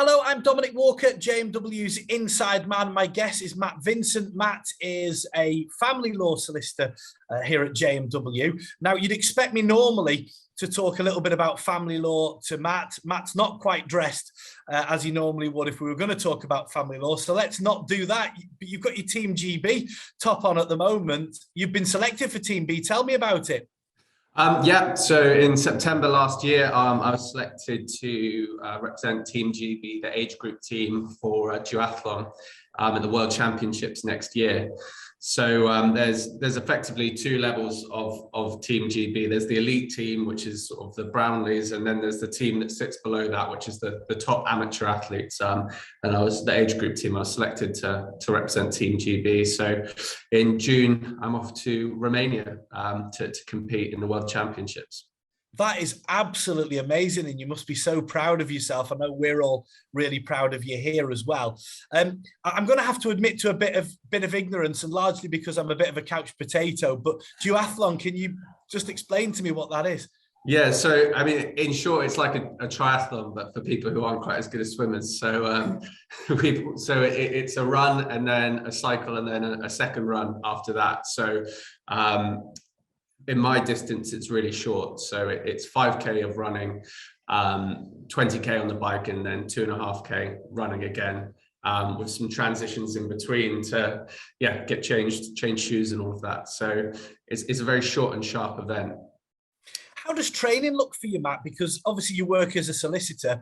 Hello, I'm Dominic Walker, JMW's Inside Man. My guest is Matt Vincent. Matt is a family law solicitor here at JMW. Now, you'd expect me normally to talk a little bit about family law to Matt. Matt's not quite dressed as he normally would if we were going to talk about family law. So let's not do that. But you've got your Team GB top on at the moment. You've been selected for Team B. Tell me about it. So in September last year, I was selected to represent Team GB, the age group team for Duathlon at the World Championships next year. So there's effectively two levels of Team GB. There's the elite team, which is sort of the Brownlees, and then there's the team that sits below that, which is the top amateur athletes. And I was the age group team. I was selected to represent Team GB. So in June, I'm off to Romania to compete in the World Championships. That is absolutely amazing, and you must be so proud of yourself. I know we're all really proud of you here as well. I'm going to have to admit to a bit of ignorance, and largely because I'm a bit of a couch potato. But duathlon, can you just explain to me what that is? Yeah, so I mean, in short, it's like a triathlon, but for people who aren't quite as good as swimmers. So it's a run and then a cycle and then a second run after that. So in my distance, it's really short. So it's 5K of running, 20K on the bike, and then 2.5K running again, with some transitions in between to, get change shoes and all of that. So it's a very short and sharp event. How does training look for you, Matt? Because obviously you work as a solicitor,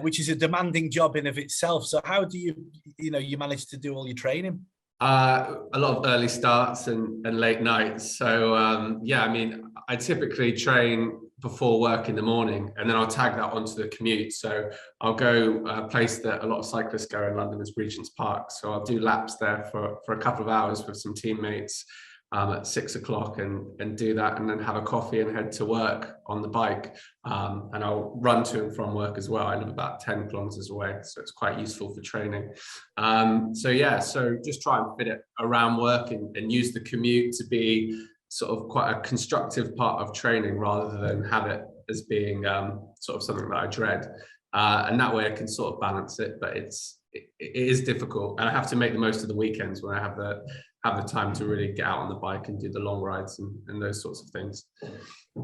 which is a demanding job in of itself. So how do you manage to do all your training? A lot of early starts and late nights. So I mean, I typically train before work in the morning, and then I'll tag that onto the commute. So I'll go a place that a lot of cyclists go in London is Regent's Park. So I'll do laps there for a couple of hours with some teammates at 6 o'clock and do that, and then have a coffee and head to work on the bike. And I'll run to and from work as well. I live about 10 kilometers away, so it's quite useful for training. So just try and fit it around work and use the commute to be sort of quite a constructive part of training rather than have it as being sort of something that I dread. And that way I can sort of balance it, but it is difficult, and I have to make the most of the weekends when I have the time to really get out on the bike and do the long rides and those sorts of things.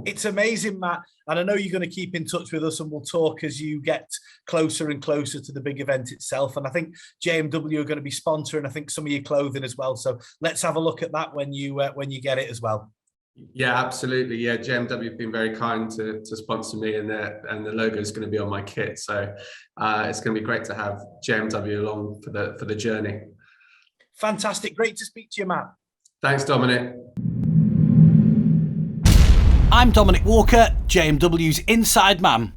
It's amazing, Matt. And I know you're going to keep in touch with us, and we'll talk as you get closer and closer to the big event itself. And I think JMW are going to be sponsoring, I think, some of your clothing as well. So let's have a look at that when you get it as well. Yeah, absolutely. Yeah, JMW have been very kind to sponsor me, and the logo is going to be on my kit. So it's going to be great to have JMW along for the journey. Fantastic. Great to speak to you, Matt. Thanks, Dominic. I'm Dominic Walker, JMW's Inside Man.